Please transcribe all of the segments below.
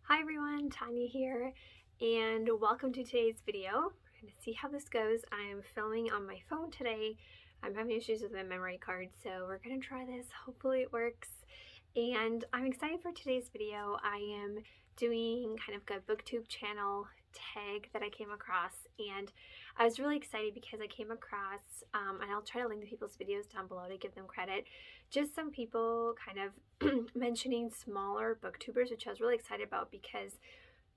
Hi everyone, Tanya here, and welcome to today's video. We're going to see how this goes. I am filming on my phone today. I'm having issues with my memory card, so we're going to try this. Hopefully it works. And I'm excited for today's video. I am doing kind of a booktube channel tag that I came across, and I was really excited because I came across, and I'll try to link the people's videos down below to give them credit, just some people kind of mentioning smaller booktubers, which I was really excited about because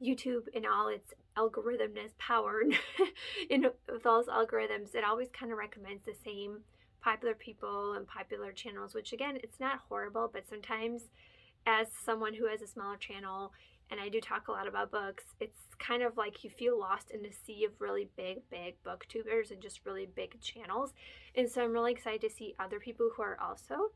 YouTube, in all its algorithmness power, with all its algorithms, it always kind of recommends the same popular people and popular channels, which again, it's not horrible, but sometimes as someone who has a smaller channel, and I do talk a lot about books, it's kind of like you feel lost in a sea of really big booktubers and just really big channels. And so I'm really excited to see other people who are also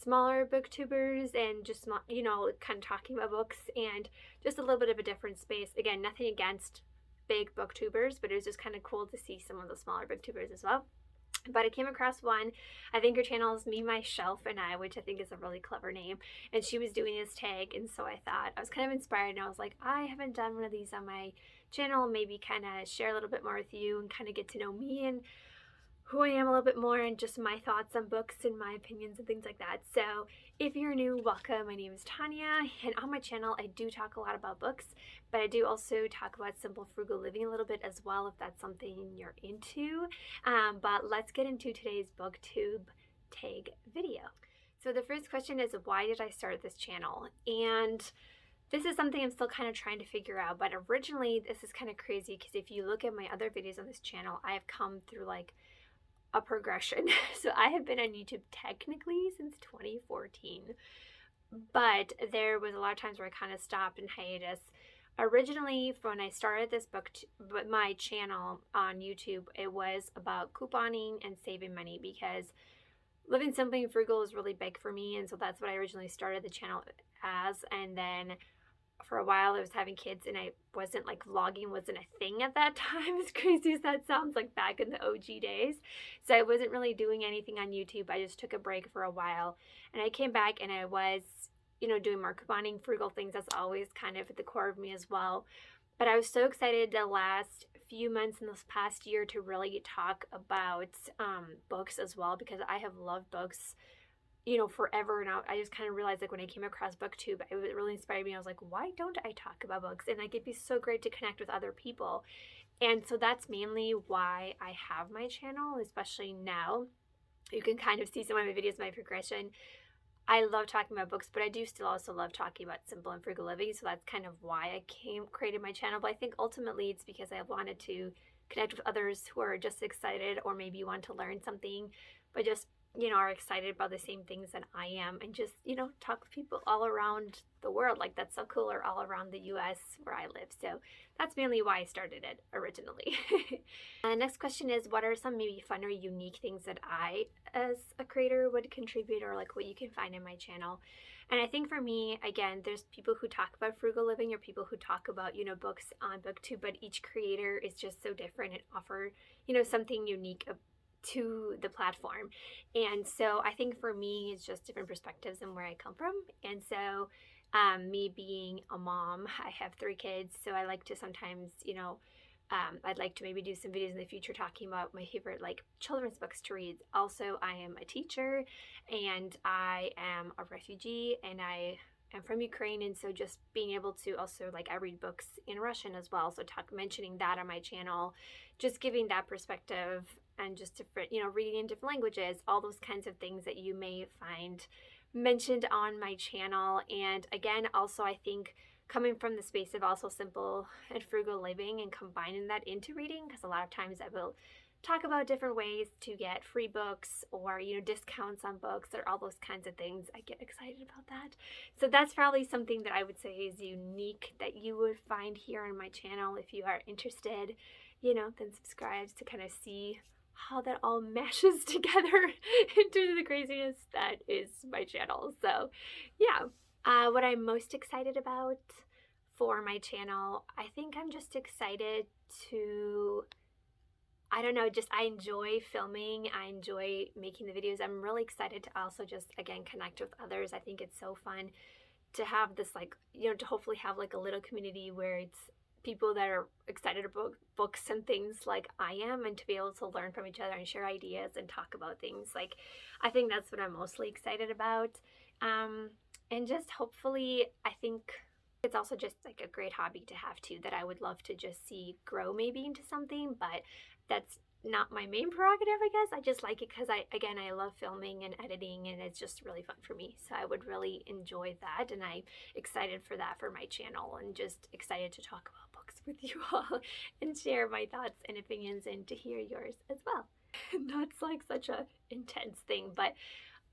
smaller booktubers and just, kind of talking about books and just a little bit of a different space. Again, nothing against big booktubers, but it was just kind of cool to see some of the smaller booktubers as well. But I came across one. I think her channel is Me, My Shelf, and I, which I think is a really clever name. And she was doing this tag, and so I thought, I was kind of inspired, and I was like, I haven't done one of these on my channel. Maybe kind of share a little bit more with you and kind of get to know me and who I am a little bit more and just my thoughts on books and my opinions and things like that. So if you're new, welcome. My name is Tanya, and on my channel I do talk a lot about books, but I do also talk about simple frugal living a little bit as well, if that's something you're into. But let's get into today's booktube tag video. So the first question is, why did I start this channel? And this is something I'm still kind of trying to figure out, but originally this is kind of crazy because if you look at my other videos on this channel, I have come through like a progression. So I have been on YouTube technically since 2014, but there was a lot of times where I kind of stopped in hiatus. Originally, when I started this my channel on YouTube, it was about couponing and saving money because living simply and frugal is really big for me, and so that's what I originally started the channel as. And then for a while I was having kids and I wasn't like vlogging wasn't a thing at that time, as crazy as that sounds, like back in the OG days. So I wasn't really doing anything on YouTube. I just took a break for a while and I came back and I was, doing more couponing, frugal things. That's always kind of at the core of me as well. But I was so excited the last few months in this past year to really talk about books as well, because I have loved books forever. And I just kind of realized, like, when I came across booktube, it really inspired me. I was like, why don't I talk about books? And like, it'd be so great to connect with other people. And so that's mainly why I have my channel, especially now. You can kind of see some of my videos, my progression. I love talking about books, but I do still also love talking about simple and frugal living. So that's kind of why I created my channel. But I think ultimately it's because I wanted to connect with others who are just excited, or maybe want to learn something, but just are excited about the same things that I am, and just, talk with people all around the world. Like, that's so cool, or all around the US where I live. So that's mainly why I started it originally. And the next question is, what are some maybe fun or unique things that I, as a creator, would contribute, or like what you can find in my channel? And I think for me, again, there's people who talk about frugal living, or people who talk about, books on booktube, but each creator is just so different and offer, something unique to the platform. And so I think for me, it's just different perspectives and where I come from. And so me being a mom, I have 3 kids, so I like to sometimes, I'd like to maybe do some videos in the future talking about my favorite like children's books to read. Also, I am a teacher and I am a refugee, and I am from Ukraine, and so just being able to also, like, I read books in Russian as well, so mentioning that on my channel, just giving that perspective, and just different, reading in different languages, all those kinds of things that you may find mentioned on my channel. And again, also, I think coming from the space of also simple and frugal living and combining that into reading, because a lot of times I will talk about different ways to get free books, or discounts on books, or all those kinds of things. I get excited about that. So that's probably something that I would say is unique that you would find here on my channel. If you are interested, then subscribe to kind of see how that all meshes together into the craziness that is my channel. So yeah, what I'm most excited about for my channel, I think I'm just excited to, I don't know, just I enjoy filming, I enjoy making the videos. I'm really excited to also just, again, connect with others. I think it's so fun to have this like, you know, to hopefully have like a little community where it's people that are excited about books and things like I am, and to be able to learn from each other and share ideas and talk about things. Like, I think that's what I'm mostly excited about. And just hopefully, I think it's also just like a great hobby to have too, that I would love to just see grow maybe into something, but that's not my main prerogative, I guess. I just like it because I love filming and editing, and it's just really fun for me. So I would really enjoy that, and I'm excited for that for my channel, and just excited to talk about books with you all and share my thoughts and opinions and to hear yours as well. That's like such a intense thing, but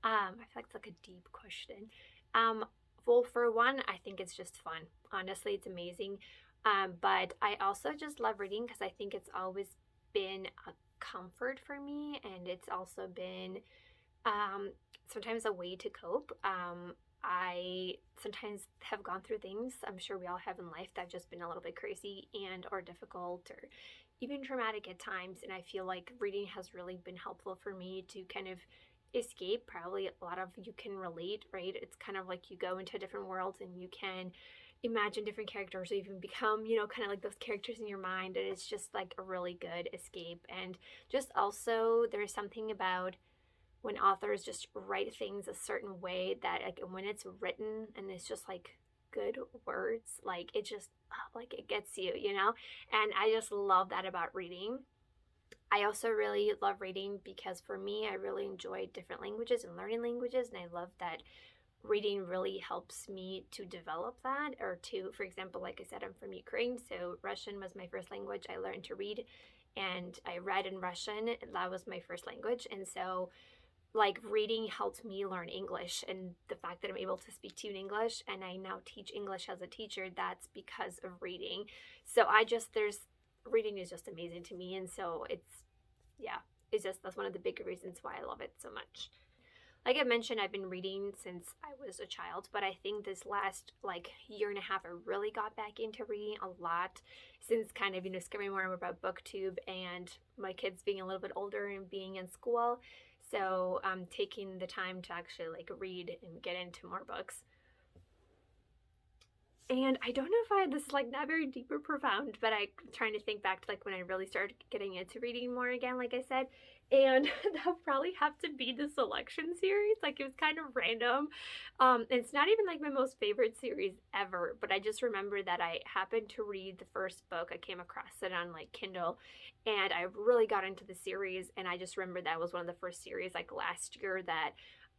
I feel like it's like a deep question. Well, for one, I think it's just fun. Honestly, it's amazing. But I also just love reading because I think it's always been a comfort for me, and it's also been sometimes a way to cope. I sometimes have gone through things, I'm sure we all have in life, that have just been a little bit crazy and or difficult or even traumatic at times, and I feel like reading has really been helpful for me to kind of escape. Probably a lot of you can relate, right? It's kind of like you go into different worlds and you can imagine different characters, or even become, you know, kind of like those characters in your mind, and it's just like a really good escape. And just also there's something about when authors just write things a certain way that like when it's written and it's just like good words, like it just like it gets you, you know. And I just love that about reading. I also really love reading because for me, I really enjoy different languages and learning languages, and I love that reading really helps me to develop that. Or to, for example, like I said, I'm from Ukraine, so Russian was my first language. I learned to read and I read in Russian. That was my first language. And so like reading helped me learn English, and the fact that I'm able to speak to you in English and I now teach English as a teacher, that's because of reading. So reading is just amazing to me, and so that's one of the big reasons why I love it so much. Like I mentioned, I've been reading since I was a child, but I think this last like year and a half, I really got back into reading a lot since kind of, you know, discovering more about booktube and my kids being a little bit older and being in school. So I'm taking the time to actually like read and get into more books. And I don't know if this is like not very deep or profound, but I'm trying to think back to like when I really started getting into reading more again, like I said. And that'll probably have to be the selection series. Like it was kind of random. It's not even like my most favorite series ever, but I just remember that I happened to read the first book. I came across it on like Kindle, and I really got into the series. And I just remember that was one of the first series like last year that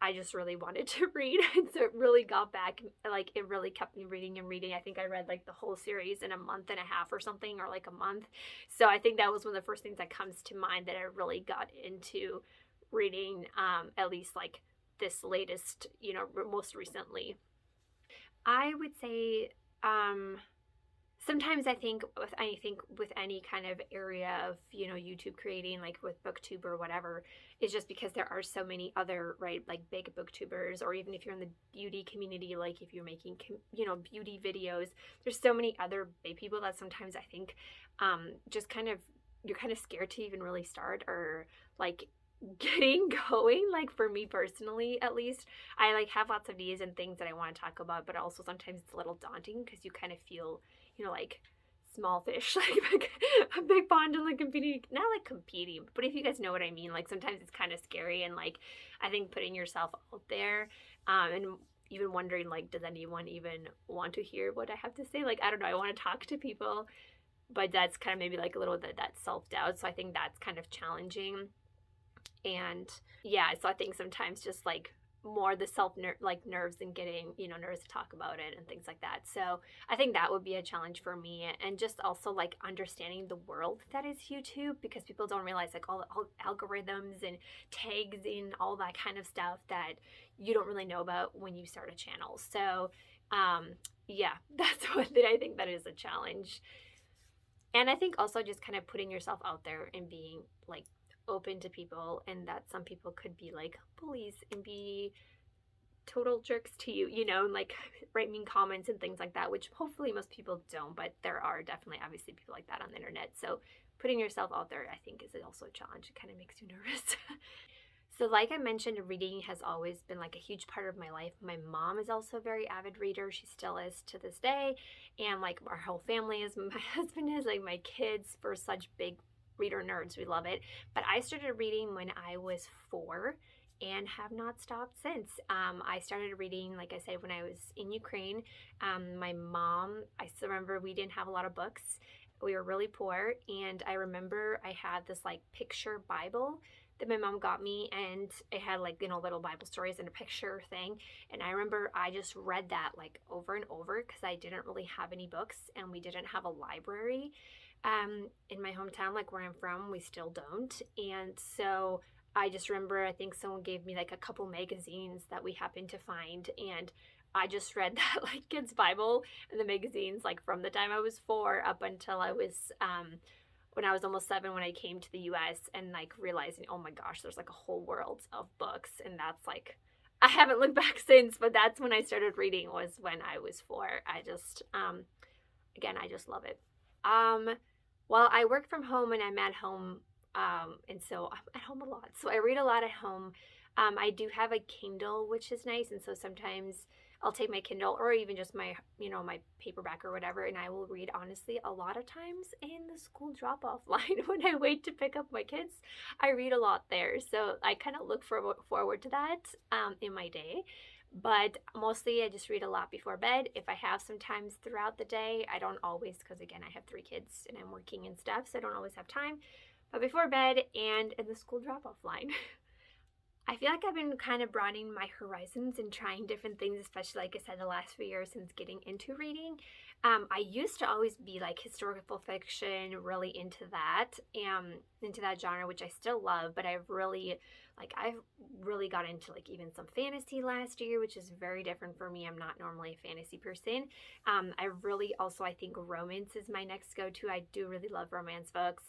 I just really wanted to read, and so it really got back, like it really kept me reading and reading. I think I read like the whole series in a month and a half or something, or like a month. So I think that was one of the first things that comes to mind that I really got into reading, at least like this latest, you know, most recently. I would say sometimes I think with any kind of area of, you know, YouTube creating, like with booktube or whatever, is just because there are so many other, right, like big booktubers, or even if you're in the beauty community, like if you're making, you know, beauty videos, there's so many other big people that sometimes I think just kind of, you're kind of scared to even really start, or like getting going. Like for me personally, at least, I like have lots of ideas and things that I want to talk about, but also sometimes it's a little daunting because you kind of feel, you know, like small fish, like a big pond, and like competing, not like competing, but if you guys know what I mean, like sometimes it's kind of scary. And like I think putting yourself out there, and even wondering like, does anyone even want to hear what I have to say? Like, I don't know, I want to talk to people, but that's kind of maybe like a little bit that self-doubt. So I think that's kind of challenging. And yeah, so I think sometimes just like more the nerves and getting, you know, nervous to talk about it and things like that. So I think that would be a challenge for me, and just also like understanding the world that is YouTube, because people don't realize like all the algorithms and tags and all that kind of stuff that you don't really know about when you start a channel. So yeah, that's one thing I think that is a challenge. And I think also just kind of putting yourself out there and being like open to people, and that some people could be like bullies and be total jerks to you, you know, and like write mean comments and things like that, which hopefully most people don't, but there are definitely obviously people like that on the internet. So putting yourself out there, I think, is also a challenge. It kind of makes you nervous. So like I mentioned, reading has always been like a huge part of my life. My mom is also a very avid reader. She still is to this day. And like our whole family is, my husband is, like my kids, we're such big reader nerds. We love it. But I started reading when I was 4 and have not stopped since. I started reading, like I said, when I was in Ukraine. My mom, I still remember we didn't have a lot of books. We were really poor. And I remember I had this like picture Bible that my mom got me, and it had like, you know, little Bible stories and a picture thing. And I remember I just read that like over and over because I didn't really have any books and we didn't have a library in my hometown, like where I'm from. We still don't. And so I just remember, I think someone gave me like a couple magazines that we happened to find, and I just read that like kids Bible and the magazines like from the time I was 4 up until I was when I was almost 7, when I came to the US, and like realizing, oh my gosh, there's like a whole world of books. And that's like, I haven't looked back since, but that's when I started reading, was when I was 4. I just, again, I just love it. Well, I work from home and I'm at home, and so I'm at home a lot. So I read a lot at home. I do have a Kindle, which is nice. And so sometimes I'll take my Kindle or even just my, you know, my paperback or whatever, and I will read, honestly, a lot of times in the school drop-off line when I wait to pick up my kids. I read a lot there. So I kind of look forward to that in my day. But mostly I just read a lot before bed. If I have some times throughout the day, I don't always, because again, I have 3 kids and I'm working and stuff, so I don't always have time. But before bed and in the school drop-off line. I feel like I've been kind of broadening my horizons and trying different things, especially, like I said, the last few years since getting into reading. I used to always be like historical fiction, really into that genre, which I still love, but I've really got into like even some fantasy last year, which is very different for me. I'm not normally a fantasy person. I really also, I think romance is my next go-to. I do really love romance books.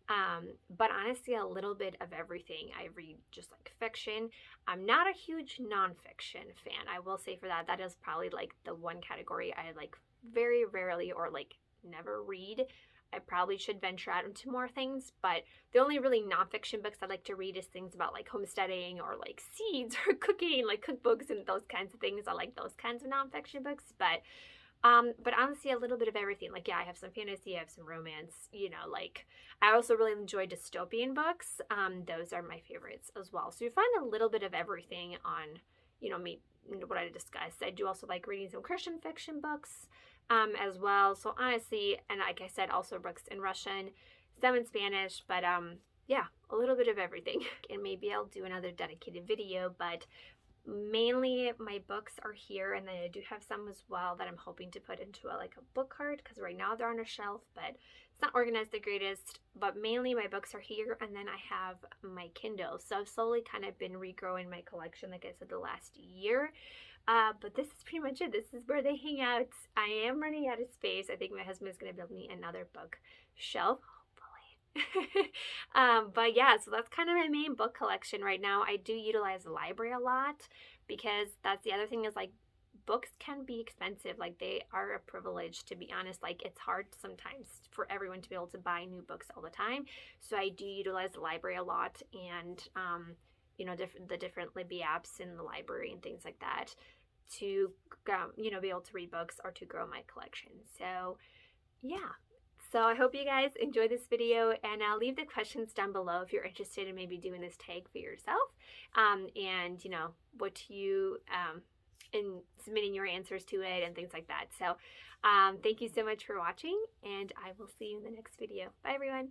But honestly, a little bit of everything. I read just like fiction. I'm not a huge nonfiction fan. I will say for that, that is probably like the one category I like very rarely or like never read. I probably should venture out into more things, but the only really nonfiction books I like to read is things about like homesteading or like seeds or cooking, like cookbooks and those kinds of things. I like those kinds of nonfiction books, but honestly, a little bit of everything. Like, yeah, I have some fantasy, I have some romance, you know, like I also really enjoy dystopian books. Those are my favorites as well. So you find a little bit of everything on, you know, me, what I discussed. I do also like reading some Christian fiction books, as well. So honestly, and like I said, also books in Russian, some in Spanish, but, yeah, a little bit of everything. And maybe I'll do another dedicated video, but mainly my books are here, and then I do have some as well that I'm hoping to put into like a book cart, because right now they're on a shelf, but it's not organized the greatest. But mainly my books are here, and then I have my Kindle. So I've slowly kind of been regrowing my collection, like I said, the last year. But this is pretty much it. This is where they hang out. I am running out of space. I think my husband is going to build me another book shelf. But yeah, so that's kind of my main book collection right now. I do utilize the library a lot, because that's the other thing, is like books can be expensive. Like, they are a privilege, to be honest. Like, it's hard sometimes for everyone to be able to buy new books all the time. So I do utilize the library a lot, and you know, the different Libby apps in the library and things like that to you know, be able to read books or to grow my collection. So yeah. So I hope you guys enjoyed this video, and I'll leave the questions down below if you're interested in maybe doing this tag for yourself, and you know, what you in submitting your answers to it and things like that. So thank you so much for watching, and I will see you in the next video. Bye everyone.